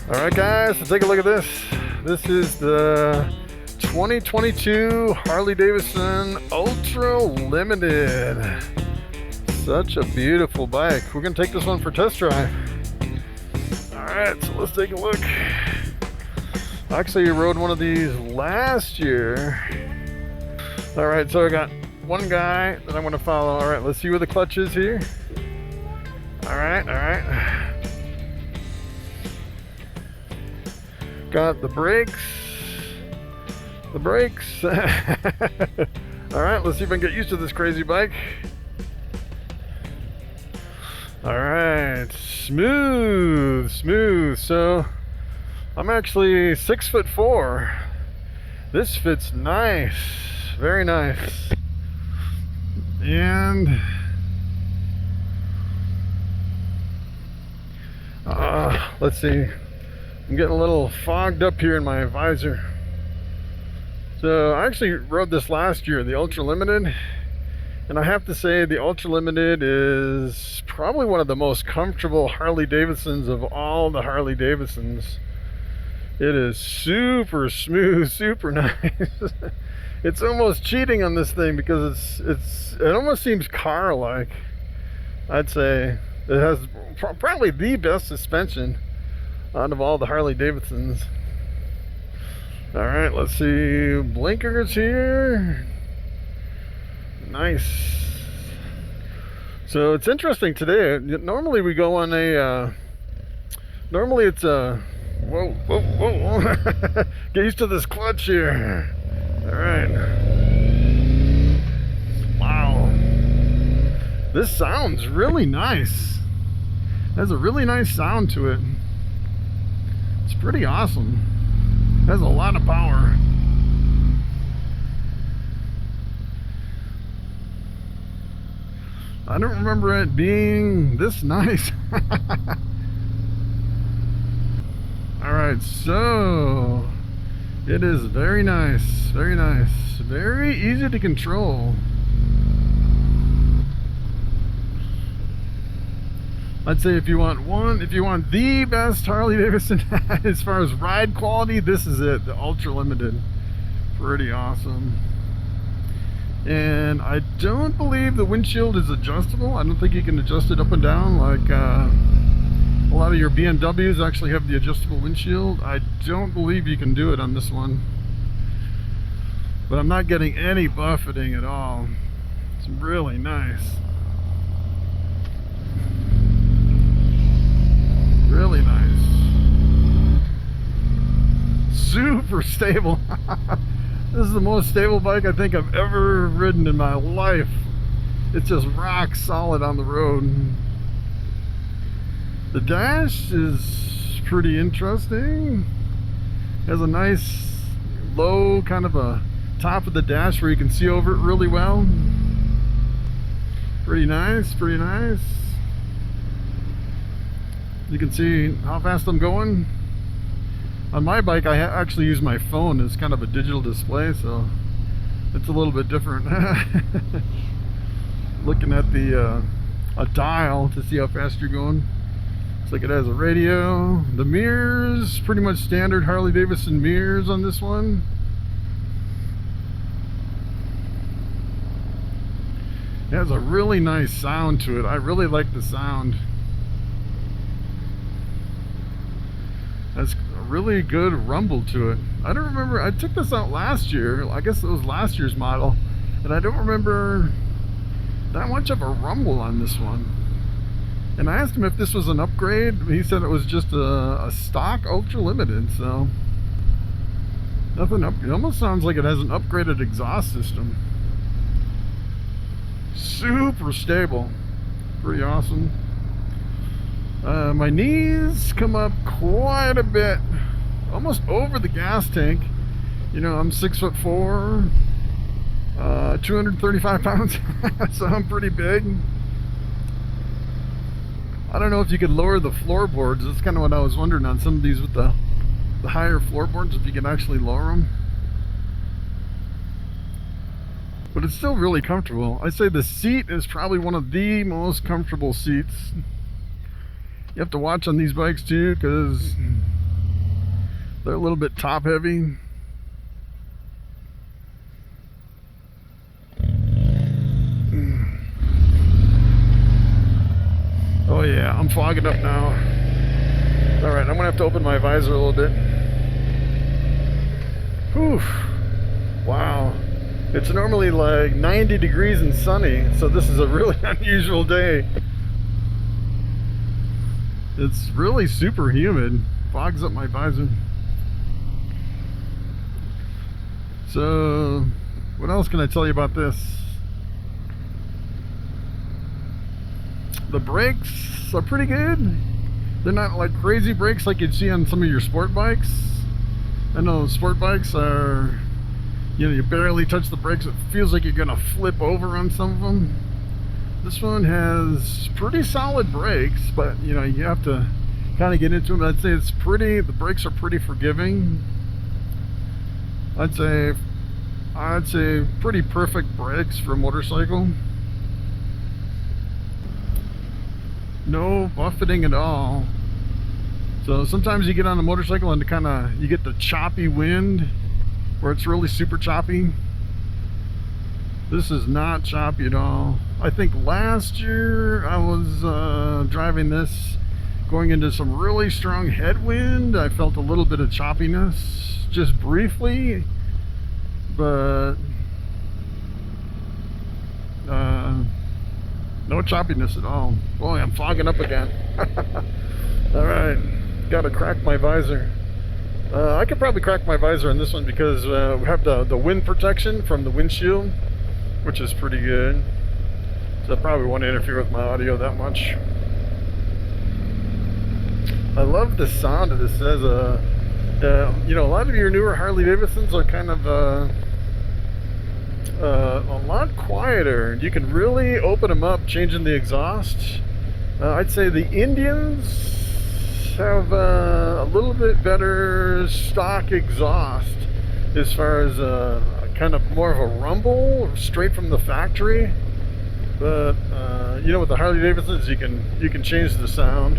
Alright guys, so take a look at this. This is the 2022 Harley Davidson Ultra Limited. Such a beautiful bike. We're going to take this one for test drive. Alright, so let's take a look. Actually, I rode one of these last year. Alright, so I got one guy that I'm going to follow. Alright, let's see where the clutch is here. Alright. Got the brakes. Alright, let's see if I can get used to this crazy bike. Alright, smooth. So I'm actually 6'4". This fits nice, very nice. And let's see, I'm getting a little fogged up here in my visor. So I actually rode this last year, the Ultra Limited, and I have to say the Ultra Limited is probably one of the most comfortable Harley Davidsons of all the Harley Davidsons. It is super smooth, super nice. It's almost cheating on this thing because it almost seems car-like. I'd say it has probably the best suspension out of all the Harley Davidsons. Alright, let's see, blinkers here. Nice. So it's interesting today. Normally we go on a normally it's a whoa get used to this clutch here. Alright. Wow, this sounds really nice. It has a really nice sound to it. It's pretty awesome. It has a lot of power. I don't remember it being this nice. Alright, so it is very nice, very easy to control. I'd say if you want the best Harley Davidson as far as ride quality, this is it, the Ultra Limited. Pretty awesome. And I don't believe the windshield is adjustable. I don't think you can adjust it up and down like a lot of your BMWs actually have the adjustable windshield. I don't believe you can do it on this one. But I'm not getting any buffeting at all. It's really nice. Really nice. Super stable. This is the most stable bike I think I've ever ridden in my life. It's just rock solid on the road. The dash is pretty interesting. It has a nice low kind of a top of the dash where you can see over it really well. Pretty nice. You can see how fast I'm going. On my bike, I actually use my phone as kind of a digital display, so it's a little bit different. Looking at the a dial to see how fast you're going. Looks like it has a radio. The mirrors, pretty much standard Harley Davidson mirrors on this one. It has a really nice sound to it. I really like the sound. Has a really good rumble to it. I don't remember, I took this out last year. I guess it was last year's model, and I don't remember that much of a rumble on this one. And I asked him if this was an upgrade. He said it was just a stock Ultra Limited, so nothing up. It almost sounds like it has an upgraded exhaust system. Super stable, pretty awesome. My knees come up quite a bit, almost over the gas tank. You know, I'm 6'4", 235 pounds, so I'm pretty big. I don't know if you could lower the floorboards. That's kind of what I was wondering on some of these with the higher floorboards, if you can actually lower them. but it's still really comfortable. I'd say the seat is probably one of the most comfortable seats. You have to watch on these bikes too, because they're a little bit top heavy. Oh yeah, I'm fogging up now. Alright, I'm gonna have to open my visor a little bit. Whew. Wow. It's normally like 90 degrees and sunny, so this is a really unusual day. It's really super humid. Fogs up my visor. So, what else can I tell you about this? The brakes are pretty good. They're not like crazy brakes like you'd see on some of your sport bikes. I know sport bikes are, you know, you barely touch the brakes. It feels like you're gonna flip over on some of them. This one has pretty solid brakes, but you know, you have to kind of get into them. I'd say it's pretty, the brakes are pretty forgiving. I'd say pretty perfect brakes for a motorcycle. No buffeting at all. So sometimes you get on a motorcycle and you get the choppy wind where it's really super choppy. This is not choppy at all. I think last year I was driving this going into some really strong headwind. I felt a little bit of choppiness just briefly, but no choppiness at all. Boy, I'm fogging up again. Alright, gotta crack my visor. I could probably crack my visor on this one because we have the wind protection from the windshield, which is pretty good. So I probably won't interfere with my audio that much. I love the sound of this. You know, a lot of your newer Harley Davidsons are kind of a lot quieter. You can really open them up, changing the exhaust. I'd say the Indians have a little bit better stock exhaust as far as kind of more of a rumble straight from the factory. But you know, with the Harley Davidsons, you can change the sound.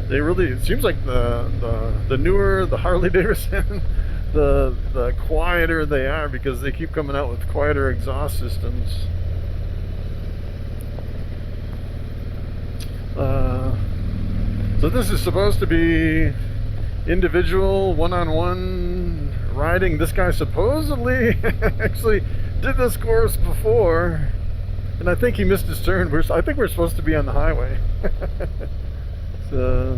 They really, it seems like the newer the Harley Davidson, the quieter they are, because they keep coming out with quieter exhaust systems. So this is supposed to be individual, one-on-one riding. This guy supposedly actually did this course before, and I think he missed his turn. I think we're supposed to be on the highway. So,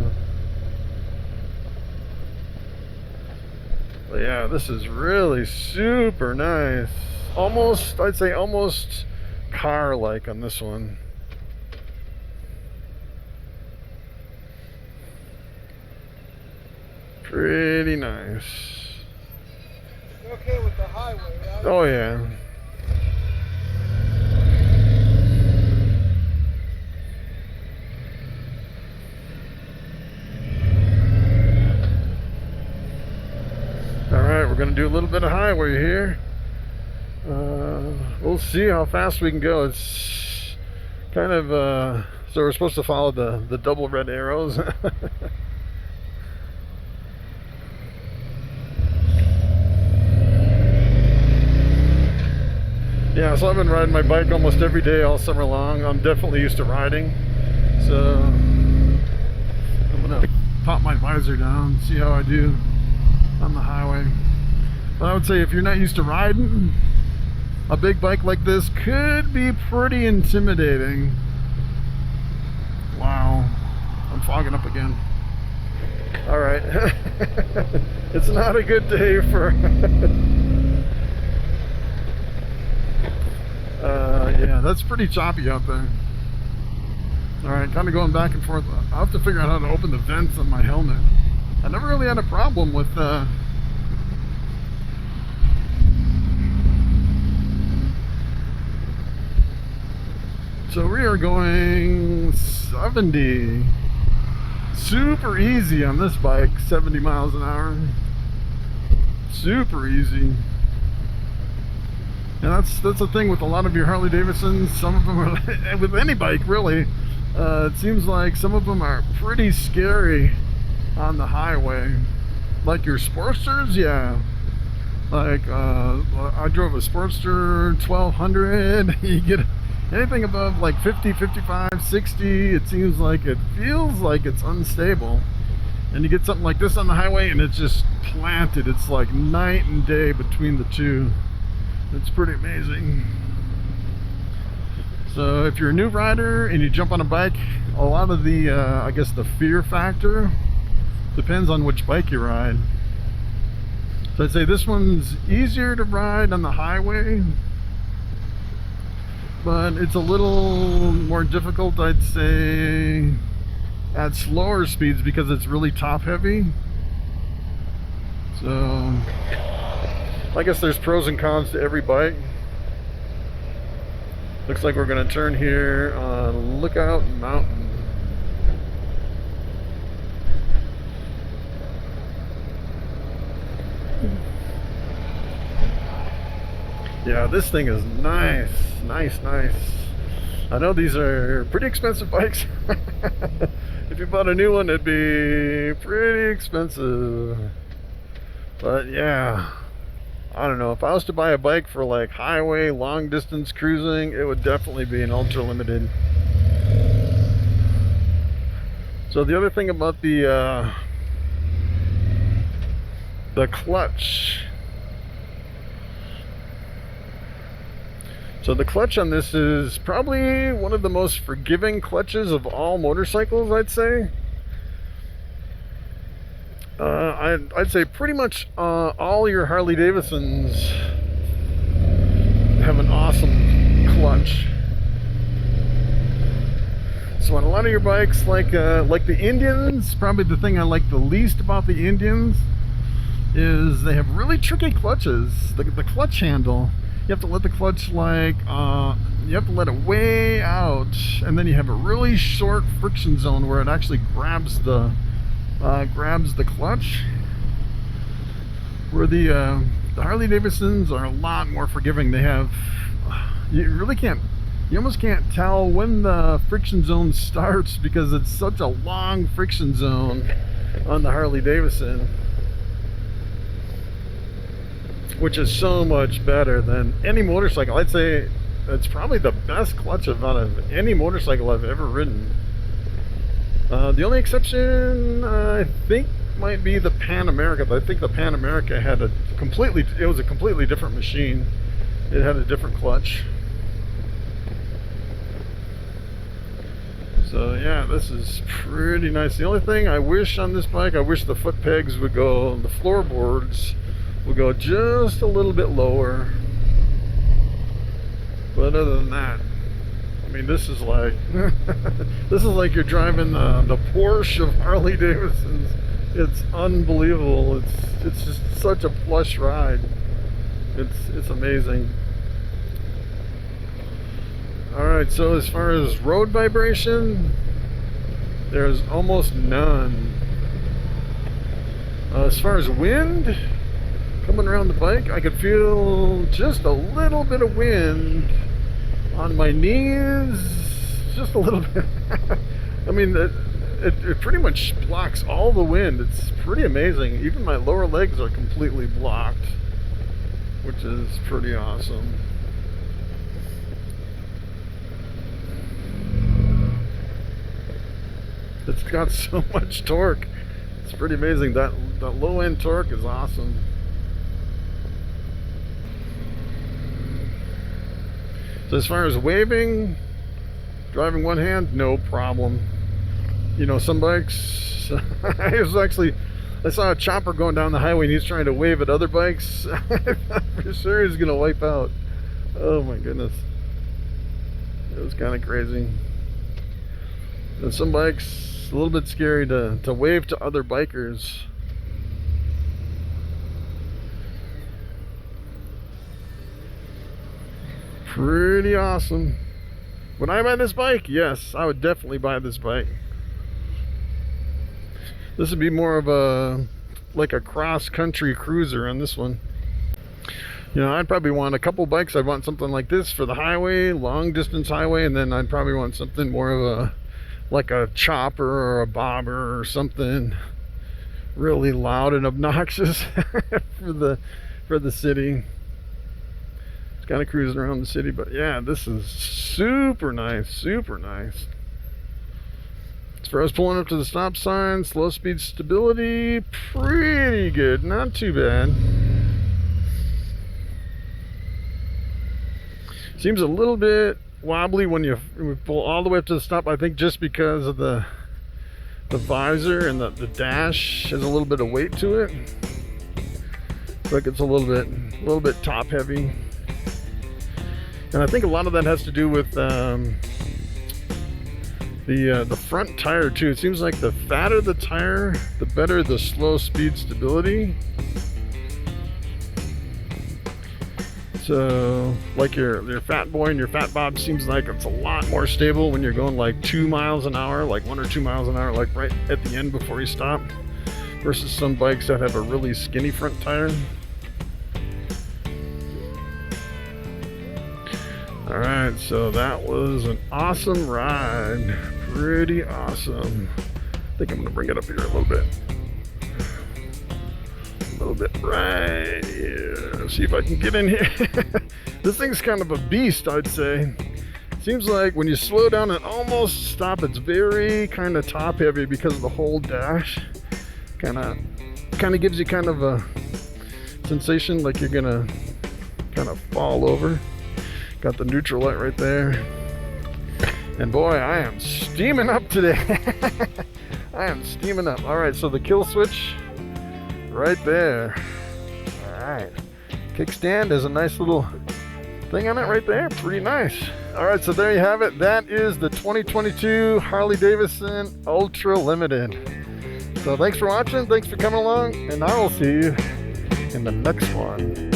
but yeah, this is really super nice. Almost, I'd say almost car-like on this one. Pretty nice. Okay with the highway, right? Oh yeah. Alright, we're going to do a little bit of highway here. We'll see how fast we can go. It's kind of, so we're supposed to follow the double red arrows. Yeah, so I've been riding my bike almost every day all summer long. I'm definitely used to riding. So I'm going to pop my visor down, see how I do on the highway. But I would say if you're not used to riding, a big bike like this could be pretty intimidating. Wow, I'm fogging up again. All right, it's not a good day for yeah, that's pretty choppy out there. All right, kind of going back and forth. I'll have to figure out how to open the vents on my helmet. I never really had a problem with so we are going 70. Super easy on this bike, 70 miles an hour. Super easy. And that's the thing with a lot of your Harley Davidsons. Some of them are, with any bike really, it seems like some of them are pretty scary on the highway. Like your Sportsters, yeah. Like I drove a Sportster 1200. You get anything above like 50, 55, 60, it seems like it feels like it's unstable. And you get something like this on the highway and it's just planted. It's like night and day between the two. It's pretty amazing. So if you're a new rider and you jump on a bike, a lot of the I guess the fear factor depends on which bike you ride. So I'd say this one's easier to ride on the highway, but it's a little more difficult, I'd say, at slower speeds because it's really top heavy. So I guess there's pros and cons to every bike. Looks like we're going to turn here on Lookout Mountain. Yeah, this thing is nice. Nice. I know these are pretty expensive bikes. If you bought a new one, it'd be pretty expensive. But yeah, I don't know. If I was to buy a bike for like highway, long distance cruising, it would definitely be an Ultra Limited. So the other thing about the clutch. So the clutch on this is probably one of the most forgiving clutches of all motorcycles, I'd say. I'd say pretty much all your Harley Davidsons have an awesome clutch. So on a lot of your bikes, like the Indians, probably the thing I like the least about the Indians is they have really tricky clutches. The clutch handle, you have to let the clutch you have to let it way out, and then you have a really short friction zone where it actually grabs the clutch. Where the Harley Davidsons are a lot more forgiving. They have, you almost can't tell when the friction zone starts because it's such a long friction zone on the Harley Davidson, which is so much better than any motorcycle. I'd say it's probably the best clutch out of any motorcycle I've ever ridden. The only exception I think might be the Pan America, but I think the Pan America had it was a completely different machine. It had a different clutch. So yeah, this is pretty nice. The only thing I wish on this bike, I wish the foot pegs would go, the floorboards would go just a little bit lower. But other than that, I mean, this is like this is like you're driving the Porsche of Harley Davidsons. It's unbelievable. It's just such a plush ride. It's amazing. Alright, so as far as road vibration, there's almost none. As far as wind, coming around the bike, I could feel just a little bit of wind on my knees, just a little bit. I mean, it pretty much blocks all the wind. It's pretty amazing. Even my lower legs are completely blocked, which is pretty awesome. It's got so much torque. It's pretty amazing. That low end torque is awesome. So as far as waving, driving one hand, no problem. You know, some bikes, I saw a chopper going down the highway and he's trying to wave at other bikes. I thought for sure he's gonna wipe out. Oh my goodness. It was kind of crazy. And some bikes, a little bit scary to wave to other bikers. Pretty awesome. Would I buy this bike? Yes, I would definitely buy this bike. This would be more of like a cross-country cruiser on this one. You know, I'd probably want a couple bikes. I'd want something like this for the highway, long distance highway, and then I'd probably want something more of a, like a chopper or a bobber or something really loud and obnoxious for the city. It's kind of cruising around the city, but yeah, this is super nice, super nice. As far as pulling up to the stop sign, slow speed stability, pretty good, not too bad. Seems a little bit wobbly when you pull all the way up to the stop, I think just because of the visor and the dash has a little bit of weight to it. It's like it's a little bit top heavy. And I think a lot of that has to do with the front tire too. It seems like the fatter the tire, the better the slow speed stability. So like your Fat Boy and your Fat Bob seems like it's a lot more stable when you're going like 2 miles an hour, like 1 or 2 miles an hour, like right at the end before you stop, versus some bikes that have a really skinny front tire. All right, so that was an awesome ride, pretty awesome. I think I'm gonna bring it up here a little bit. Right here. See if I can get in here. This thing's kind of a beast, I'd say. Seems like when you slow down and almost stop, it's very kind of top heavy because of the whole dash. Kind of gives you kind of a sensation like you're gonna kind of fall over. Got the neutral light right there. And boy, I am steaming up today. I am steaming up. All right, so the kill switch right there. All right, kickstand has a nice little thing on it right there, pretty nice. All right, so there you have it. That is the 2022 Harley Davidson Ultra Limited. So thanks for watching, thanks for coming along, and I will see you in the next one.